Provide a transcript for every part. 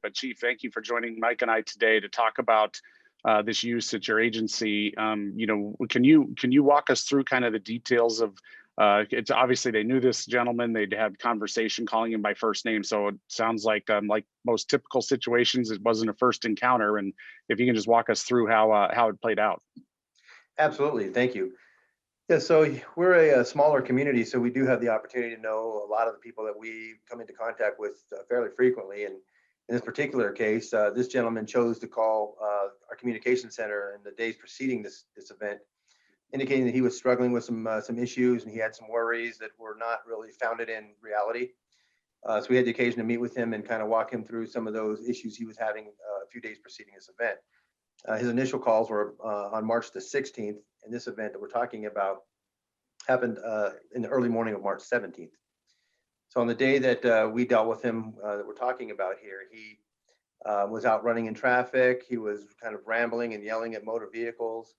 But Chief, thank you for joining Mike and I today to talk about this use at your agency. Can you walk us through kind of the details of? It's obviously they knew this gentleman. They'd had conversation calling him by first name. So it sounds like most typical situations, it wasn't a first encounter. And if you can just walk us through how it played out. Absolutely, thank you. Yeah, so we're a smaller community, so we do have the opportunity to know a lot of the people that we come into contact with fairly frequently. And in this particular case, this gentleman chose to call our communication center in the days preceding this event, indicating that he was struggling with some issues and he had some worries that were not really founded in reality. So we had the occasion to meet with him and kind of walk him through some of those issues he was having a few days preceding this event. His initial calls were on March the 16th, and this event that we're talking about happened in the early morning of March 17th. So on the day that we dealt with him that we're talking about here, he was out running in traffic. He was kind of rambling and yelling at motor vehicles.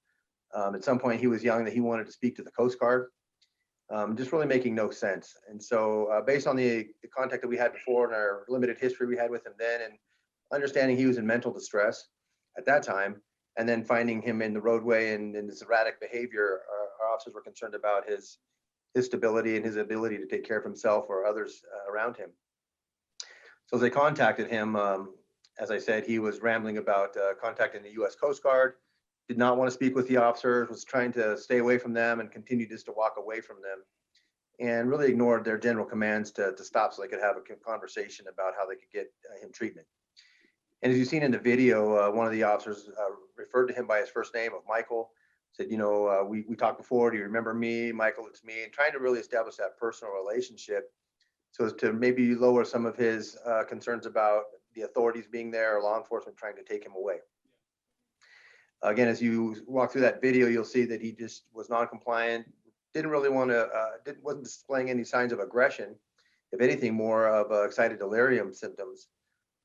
At some point, he was yelling that he wanted to speak to the Coast Guard, just really making no sense. And so based on the contact that we had before and our limited history we had with him then, and understanding he was in mental distress at that time, and then finding him in the roadway and in his erratic behavior, our officers were concerned about his stability and his ability to take care of himself or others around him. So as they contacted him, as I said, he was rambling about contacting the U.S. Coast Guard, did not want to speak with the officers, was trying to stay away from them and continued just to walk away from them, and really ignored their general commands to stop so they could have a conversation about how they could get him treatment. And as you've seen in the video, one of the officers referred to him by his first name of Michael, said, we talked before, do you remember me? Michael, it's me, and trying to really establish that personal relationship so as to maybe lower some of his concerns about the authorities being there or law enforcement trying to take him away. Again, as you walk through that video, you'll see that he just was non-compliant, didn't really want to, wasn't displaying any signs of aggression, if anything, more of excited delirium symptoms.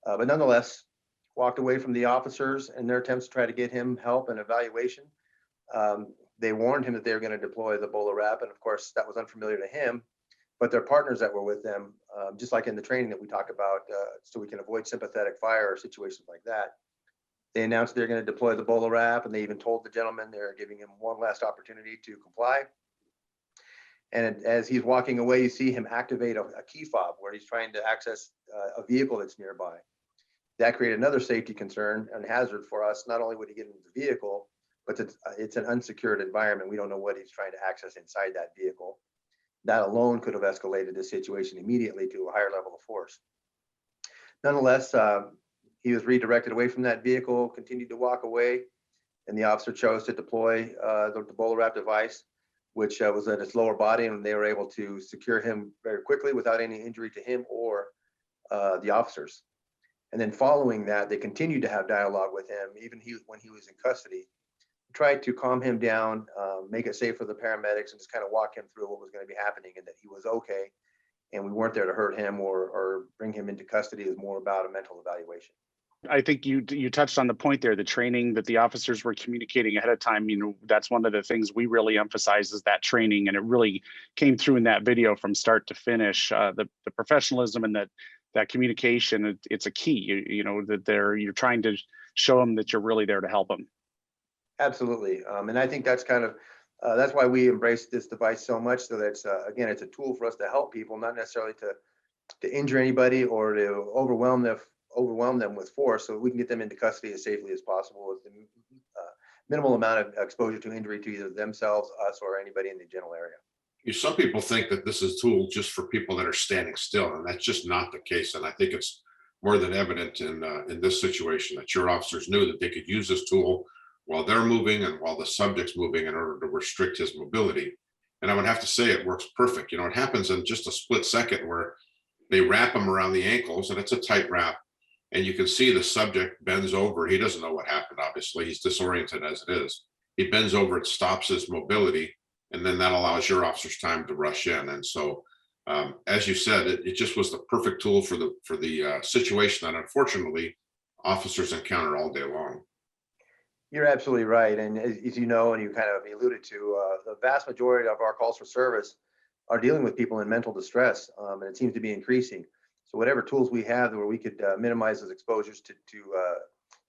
But nonetheless, walked away from the officers in their attempts to try to get him help and evaluation. They warned him that they were going to deploy the BolaWrap, and of course that was unfamiliar to him, but their partners that were with them, just like in the training that we talk about, so we can avoid sympathetic fire or situations like that. They announced they're going to deploy the BolaWrap, and they even told the gentleman they're giving him one last opportunity to comply. And as he's walking away, you see him activate a key fob where he's trying to access a vehicle that's nearby. That created another safety concern and hazard for us. Not only would he get into the vehicle, but it's an unsecured environment. We don't know what he's trying to access inside that vehicle. That alone could have escalated the situation immediately to a higher level of force. Nonetheless, he was redirected away from that vehicle, continued to walk away, and the officer chose to deploy the BolaWrap device, which was at its lower body, and they were able to secure him very quickly without any injury to him or the officers. And then following that, they continued to have dialogue with him, even when he was in custody, tried to calm him down, make it safe for the paramedics, and just kind of walk him through what was going to be happening and that he was okay. And we weren't there to hurt him or bring him into custody. It was more about a mental evaluation. I think you touched on the point there, the training that the officers were communicating ahead of time. That's one of the things we really emphasize is that training, and it really came through in that video from start to finish. The professionalism and that communication, it's a key. That you're trying to show them that you're really there to help them. Absolutely, and I think that's kind of that's why we embrace this device so much. So that's again, it's a tool for us to help people, not necessarily to injure anybody or to overwhelm them with force, so we can get them into custody as safely as possible with the minimal amount of exposure to injury to either themselves, us, or anybody in the general area. Some people think that this is a tool just for people that are standing still, and that's just not the case. And I think it's more than evident in this situation that your officers knew that they could use this tool while they're moving and while the subject's moving in order to restrict his mobility. And I would have to say it works perfect. It happens in just a split second where they wrap him around the ankles, and it's a tight wrap. And you can see the subject bends over. He doesn't know what happened, obviously. He's disoriented as it is. He bends over, it stops his mobility, and then that allows your officers time to rush in. And so, as you said, it just was the perfect tool for the situation that unfortunately officers encounter all day long. You're absolutely right. And as you know, and you kind of alluded to, the vast majority of our calls for service are dealing with people in mental distress, and it seems to be increasing. So whatever tools we have where we could minimize those exposures to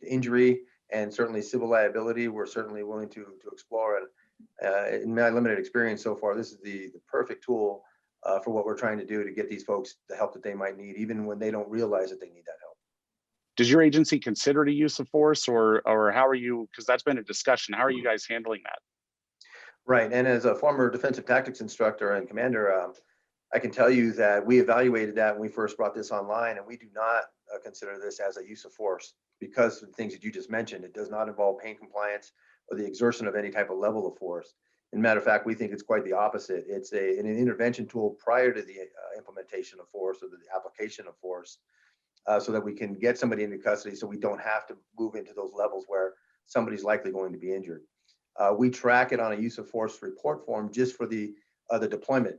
injury and certainly civil liability, we're certainly willing to explore. And in my limited experience so far, this is the perfect tool for what we're trying to do to get these folks the help that they might need, even when they don't realize that they need that help. Does your agency consider the use of force, or how are you? Because that's been a discussion. How are you guys handling that? Right. And as a former defensive tactics instructor and commander, I can tell you that we evaluated that when we first brought this online, and we do not consider this as a use of force because of the things that you just mentioned. It does not involve pain compliance or the exertion of any type of level of force. In matter of fact, we think it's quite the opposite. It's an intervention tool prior to the implementation of force or the application of force, so that we can get somebody into custody so we don't have to move into those levels where somebody's likely going to be injured. We track it on a use of force report form just for the deployment.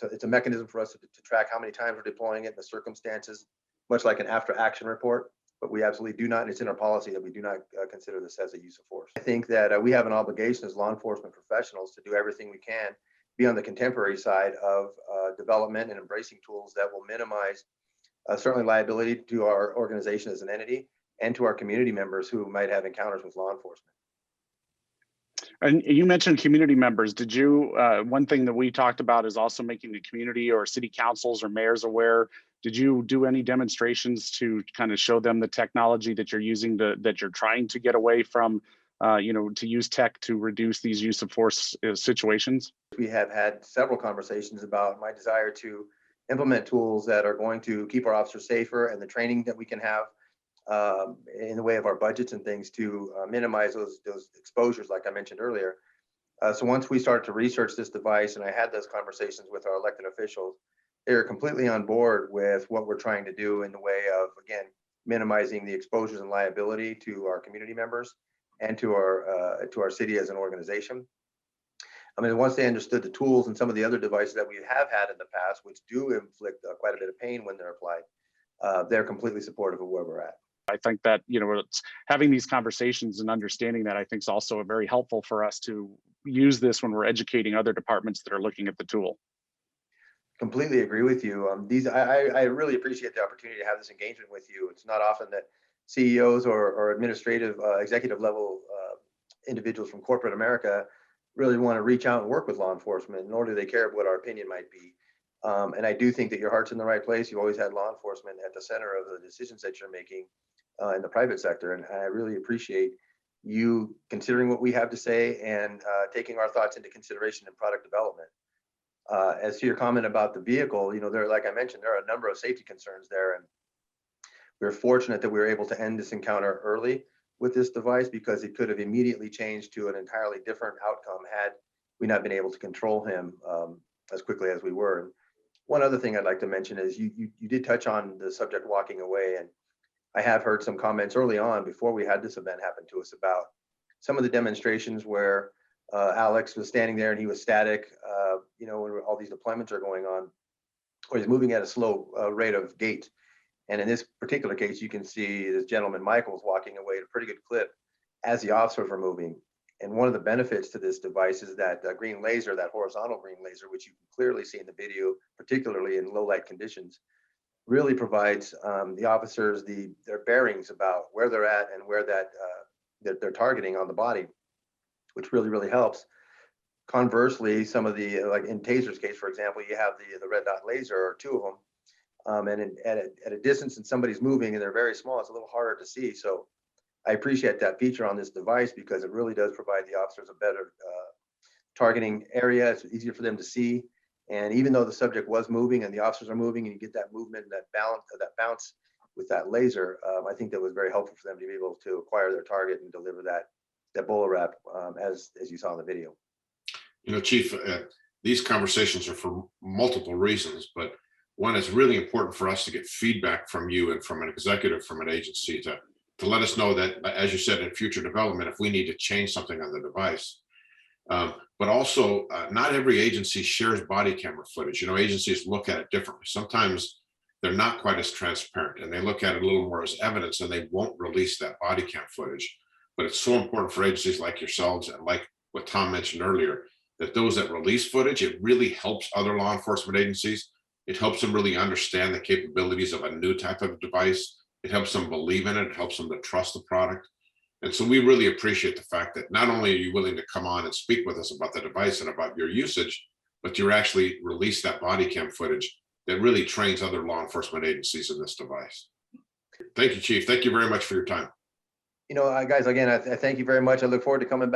It's a mechanism for us to track how many times we're deploying it, the circumstances, much like an after action report. But we absolutely do not, and it's in our policy that we do not consider this as a use of force. I think that we have an obligation as law enforcement professionals to do everything we can, be on the contemporary side of development and embracing tools that will minimize certainly liability to our organization as an entity and to our community members who might have encounters with law enforcement. And you mentioned community members. Did you, one thing that we talked about is also making the community or city councils or mayors aware. Did you do any demonstrations to kind of show them the technology that you're using that you're trying to get away from, to use tech to reduce these use of force situations? We have had several conversations about my desire to implement tools that are going to keep our officers safer, and the training that we can have in the way of our budgets and things to minimize those exposures, like I mentioned earlier. So once we started to research this device, and I had those conversations with our elected officials, they are completely on board with what we're trying to do in the way of, again, minimizing the exposures and liability to our community members and to our city as an organization. I mean, once they understood the tools and some of the other devices that we have had in the past, which do inflict quite a bit of pain when they're applied, they're completely supportive of where we're at. I think that, it's having these conversations and understanding that, I think, is also very helpful for us to use this when we're educating other departments that are looking at the tool. Completely agree with you. I really appreciate the opportunity to have this engagement with you. It's not often that CEOs or administrative executive level individuals from corporate America really want to reach out and work with law enforcement, nor do they care what our opinion might be. And I do think that your heart's in the right place. You've always had law enforcement at the center of the decisions that you're making in the private sector. And I really appreciate you considering what we have to say and taking our thoughts into consideration in product development. As to your comment about the vehicle, like I mentioned, there are a number of safety concerns there. And we're fortunate that we were able to end this encounter early with this device, because it could have immediately changed to an entirely different outcome had we not been able to control him as quickly as we were. And one other thing I'd like to mention is you did touch on the subject walking away. And I have heard some comments early on before we had this event happen to us about some of the demonstrations where Alex was standing there and he was static, when all these deployments are going on, or he's moving at a slow rate of gait. And in this particular case, you can see this gentleman, Michael's, walking away at a pretty good clip as the officers were moving. And one of the benefits to this device is that green laser, that horizontal green laser, which you can clearly see in the video, particularly in low light conditions, really provides the officers their bearings about where they're at and where that they're targeting on the body, which really helps. Conversely, some of the, like in Taser's case, for example, you have the red dot laser, or two of them, and at a distance and somebody's moving and they're very small, it's a little harder to see. So I appreciate that feature on this device because it really does provide the officers a better targeting area. It's easier for them to see. And even though the subject was moving and the officers are moving, and you get that movement and that bounce with that laser, I think that was very helpful for them to be able to acquire their target and deliver that BolaWrap as you saw in the video. Chief, these conversations are for multiple reasons, but one, is really important for us to get feedback from you and from an executive from an agency to let us know that, as you said, in future development, if we need to change something on the device. But also, not every agency shares body camera footage. Agencies look at it differently. Sometimes they're not quite as transparent, and they look at it a little more as evidence, and they won't release that body cam footage. But it's so important for agencies like yourselves, and like what Tom mentioned earlier, that those that release footage, it really helps other law enforcement agencies. It helps them really understand the capabilities of a new type of device. It helps them believe in it. It helps them to trust the product. And so we really appreciate the fact that not only are you willing to come on and speak with us about the device and about your usage, but you're actually release that body cam footage that really trains other law enforcement agencies in this device. Thank you, Chief. Thank you very much for your time. Guys, again, I thank you very much. I look forward to coming back.